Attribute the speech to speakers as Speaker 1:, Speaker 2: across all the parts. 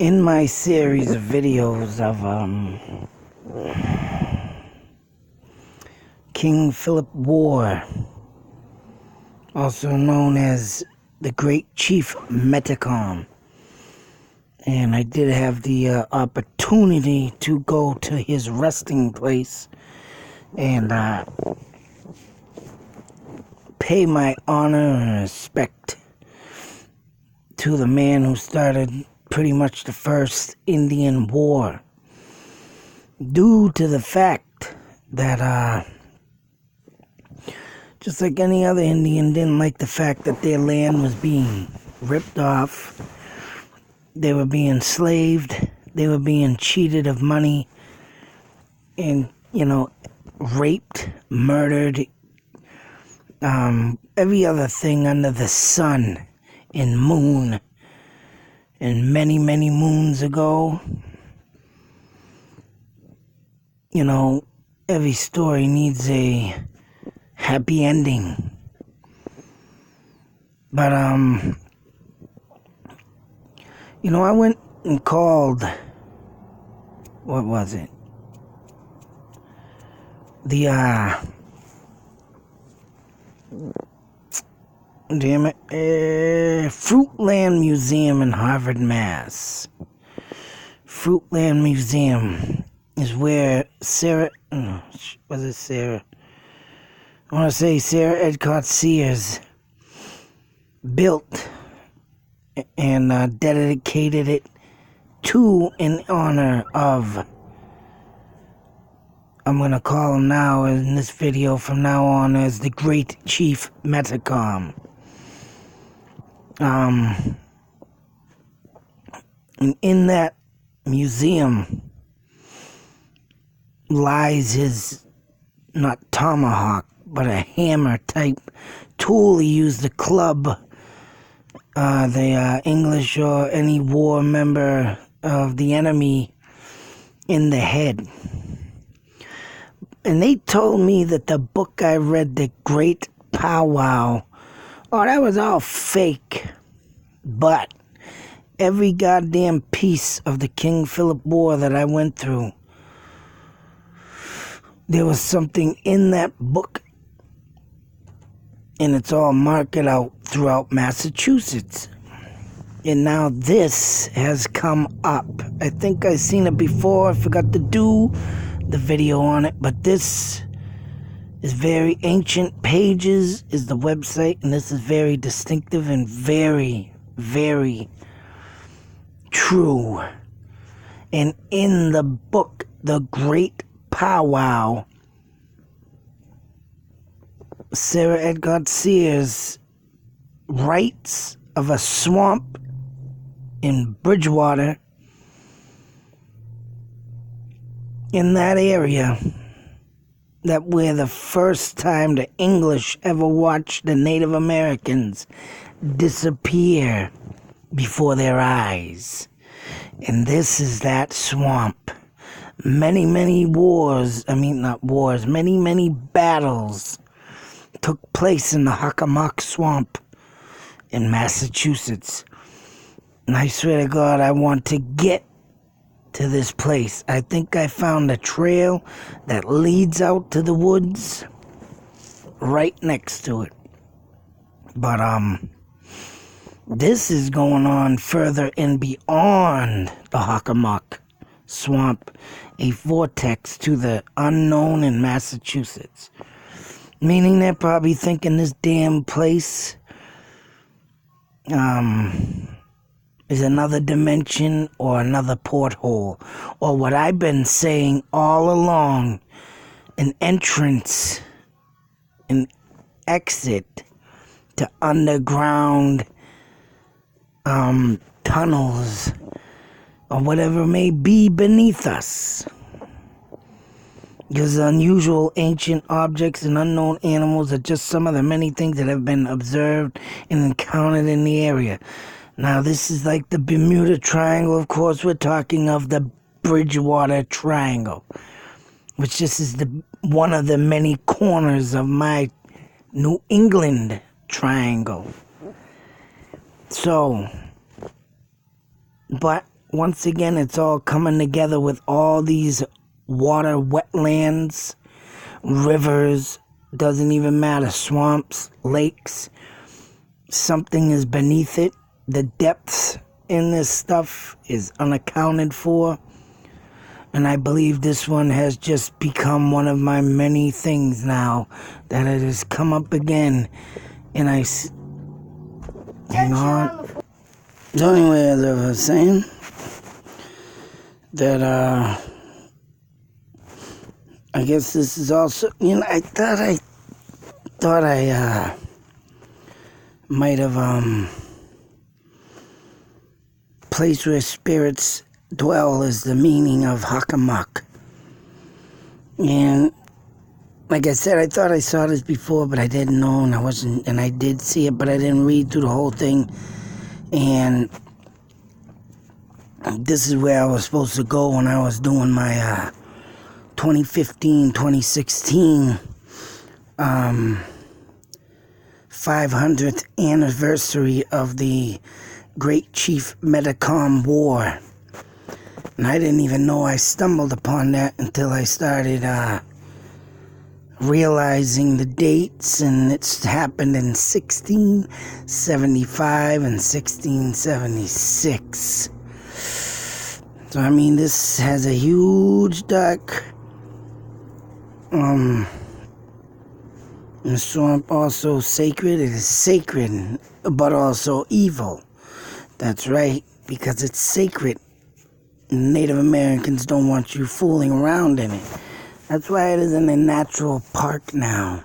Speaker 1: In my series of videos of King Philip War, also known as the Great Chief Metacom, and I did have the opportunity to go to his resting place and pay my honor and respect to the man who started pretty much the first Indian war, due to the fact that just like any other Indian didn't like the fact that their land was being ripped off, they were being enslaved, they were being cheated of money, and, raped, murdered, every other thing under the sun and moon. And many, many moons ago, every story needs a happy ending. But, I went and called, what was it? Fruitland Museum in Harvard, Mass. Fruitland Museum is where Sarah Edcott Sears built and dedicated it to in honor of, I'm going to call him now in this video from now on as the Great Chief Metacom. And in that museum lies his, not tomahawk, but a hammer type tool he used to club the English or any war member of the enemy in the head. And they told me that the book I read, The Great Powwow, that was all fake. But every goddamn piece of the King Philip War that I went through, there was something in that book. And it's all marked out throughout Massachusetts. And now this has come up. I think I've seen it before. I forgot to do the video on it. But this is very ancient. Pages is the website. And this is very distinctive and very, very true. And in the book, The Great Powwow, Sarah Edcott Sears writes of a swamp in Bridgewater, in that area, that where the first time the English ever watched the Native Americans disappear before their eyes. And this is that swamp. Many, many many battles took place in the Hockomock Swamp in Massachusetts. And I swear to God, I want to get to this place. I think I found a trail that leads out to the woods right next to it. But, this is going on further and beyond the Hockomock Swamp, a vortex to the unknown in Massachusetts. Meaning they're probably thinking this damn place is another dimension or another porthole. Or what I've been saying all along, an entrance, an exit to underground tunnels or whatever may be beneath us. Because unusual ancient objects and unknown animals are just some of the many things that have been observed and encountered in the area. Now, this is like the Bermuda Triangle. Of course, we're talking of the Bridgewater Triangle, which this is one of the many corners of my New England Triangle. So, but once again, it's all coming together with all these water, wetlands, rivers, doesn't even matter, swamps, lakes. Something is beneath it. The depths in this stuff is unaccounted for. And I believe this one has just become one of my many things now that it has come up again. And hang on. So anyway, as I was saying, that I guess this is also, I thought I might have place where spirits dwell is the meaning of Hockomock. And like I said, I thought I saw this before, but I didn't know, and I did see it, but I didn't read through the whole thing. And this is where I was supposed to go when I was doing my 2015-2016 500th anniversary of the Great Chief Metacom War. And I didn't even know I stumbled upon that until I started realizing the dates, and it's happened in 1675 and 1676. So I mean, this has a huge dark the swamp also sacred. It is sacred, but also evil. That's right, because it's sacred. Native Americans don't want you fooling around in it. That's why it is in a natural park now.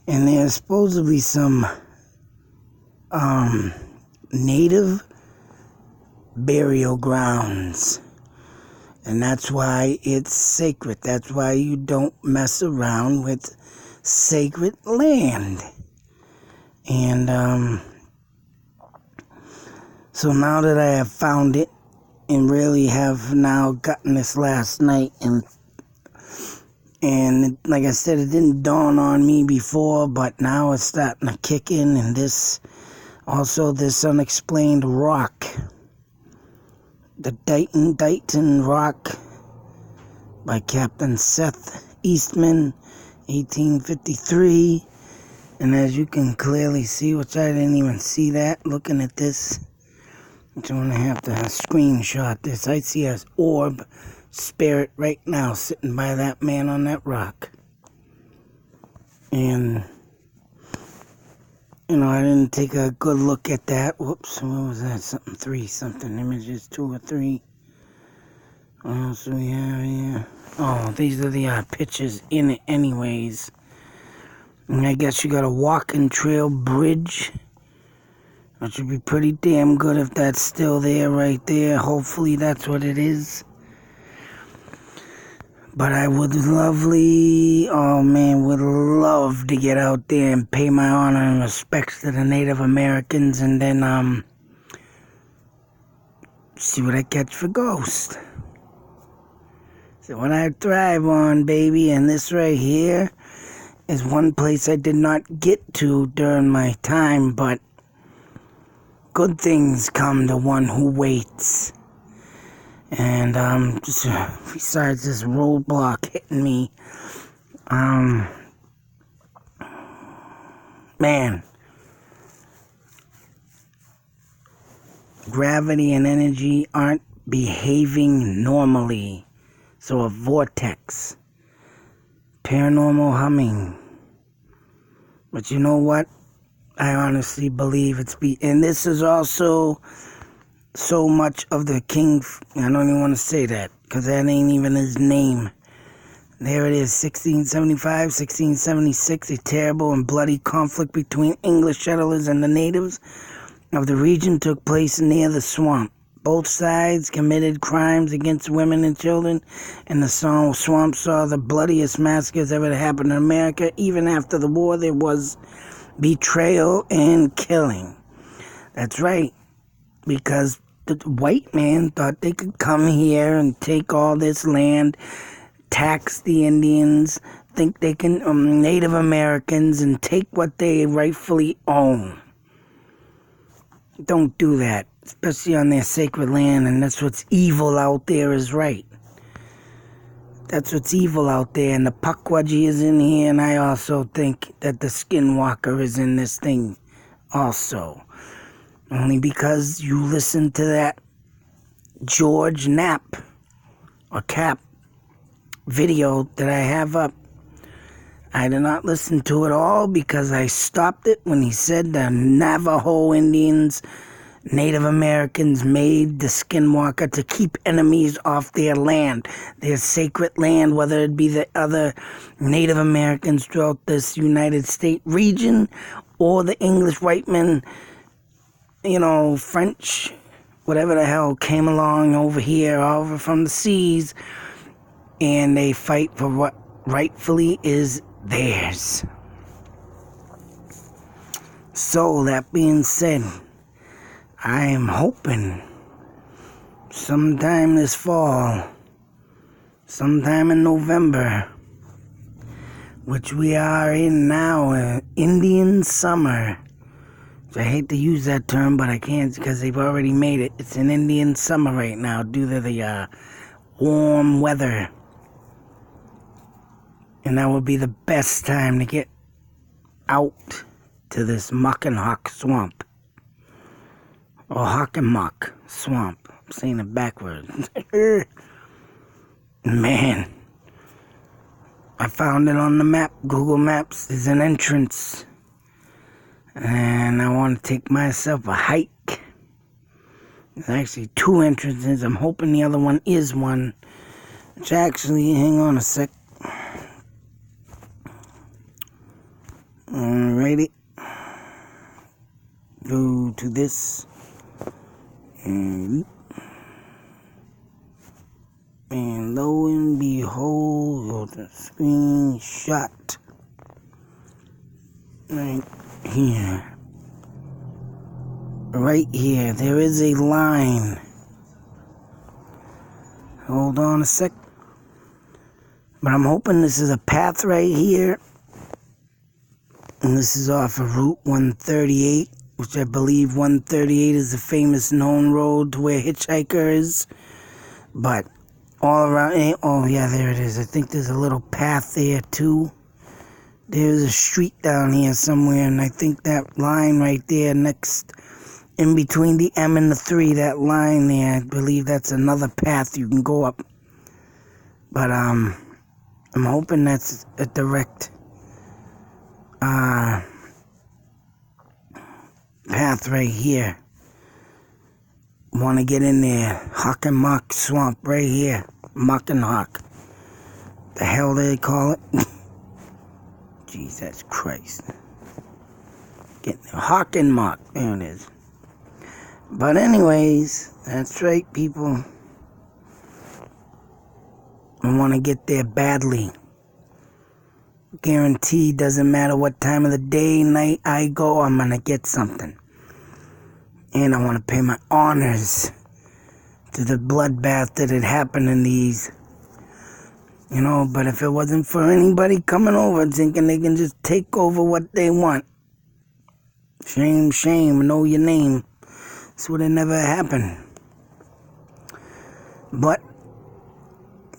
Speaker 1: And there's supposedly some native burial grounds. And that's why it's sacred. That's why you don't mess around with sacred land. And so now that I have found it, and really have now gotten this last night, and like I said, it didn't dawn on me before, but now it's starting to kick in. And this unexplained rock, the Dighton Rock by Captain Seth Eastman, 1853. And as you can clearly see, which I didn't even see that looking at this, I'm going to have to screenshot this. I see an orb spirit right now sitting by that man on that rock. And, I didn't take a good look at that. Whoops, what was that? Something images, 2 or 3. What else do we have here? Oh, these are the pictures in it anyways. And I guess you got a walking trail bridge. That should be pretty damn good if that's still there right there. Hopefully that's what it is. But I would love to get out there and pay my honor and respects to the Native Americans, and then see what I catch for ghost. So what I thrive on, baby, and this right here is one place I did not get to during my time, but good things come to one who waits. And just besides this roadblock hitting me, man, gravity and energy aren't behaving normally. So a vortex, paranormal humming. But you know what? I honestly believe and this is also so much of the king. I don't even want to say that, because that ain't even his name. There it is, 1675, 1676, a terrible and bloody conflict between English settlers and the natives of the region took place near the swamp. Both sides committed crimes against women and children, and the swamp saw the bloodiest massacres ever happened in America. Even after the war, there was betrayal and killing. That's right, because the white man thought they could come here and take all this land, tax the Indians, think they can, Native Americans, and take what they rightfully own. Don't do that. especially on their sacred land, and that's what's evil out there is right. That's what's evil out there, and the Pukwudgie is in here, and I also think that the Skinwalker is in this thing also. Only because you listen to that George Knapp or Cap video that I have up. I did not listen to it all because I stopped it when he said the Navajo Indians, Native Americans made the Skinwalker to keep enemies off their land, their sacred land, whether it be the other Native Americans throughout this United States region or the English white men, French, whatever the hell, came along over here, over from the seas, and they fight for what rightfully is theirs. So, that being said, I am hoping sometime this fall, sometime in November, which we are in now, Indian summer. I hate to use that term, but I can't because they've already made it. It's an Indian summer right now due to the warm weather. And that would be the best time to get out to this Hockomock Swamp. Or Hockomock Swamp. I'm saying it backwards. Man. I found it on the map. Google Maps. There's an entrance. And I want to take myself a hike. There's actually 2 entrances. I'm hoping the other one is one. Which actually, hang on a sec. Alrighty. Go to this. And lo and behold, the screenshot. Right here. Right here. There is a line. Hold on a sec. But I'm hoping this is a path right here. And this is off of Route 138, which I believe 138 is the famous known road to where Hitchhiker is. But all around, oh yeah, there it is. I think there's a little path there too. There's a street down here somewhere, and I think that line right there next, in between the M and the 3, that line there, I believe that's another path you can go up. But I'm hoping that's a direct path right here. Want to get in there. Hockomock Swamp right here. Hockomock. The hell they call it? Jesus Christ. Getting Hockomock. There it is. But anyways, that's right, people. I want to get there badly. Guaranteed, doesn't matter what time of the day, night I go, I'm gonna get something. And I want to pay my honors to the bloodbath that had happened in these. But if it wasn't for anybody coming over thinking they can just take over what they want. Shame, shame, know your name. This would have never happened. But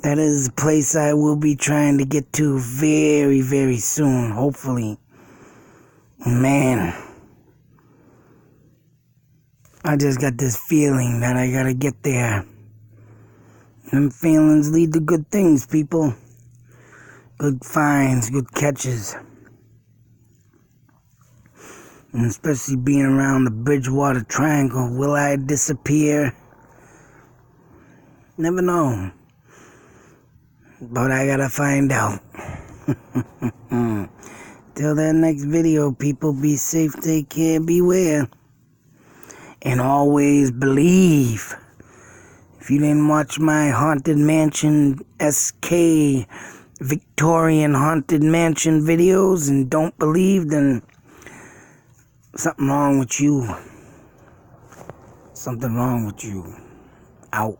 Speaker 1: that is a place I will be trying to get to very, very soon, hopefully. Man, I just got this feeling that I gotta get there. Them feelings lead to good things, people. Good finds, good catches. And especially being around the Bridgewater Triangle. Will I disappear? Never know. But I gotta find out. Till that next video, people, be safe, take care, beware. And always believe. If you didn't watch my Haunted Mansion SK Victorian Haunted Mansion videos and don't believe, then something wrong with you. Something wrong with you. Out.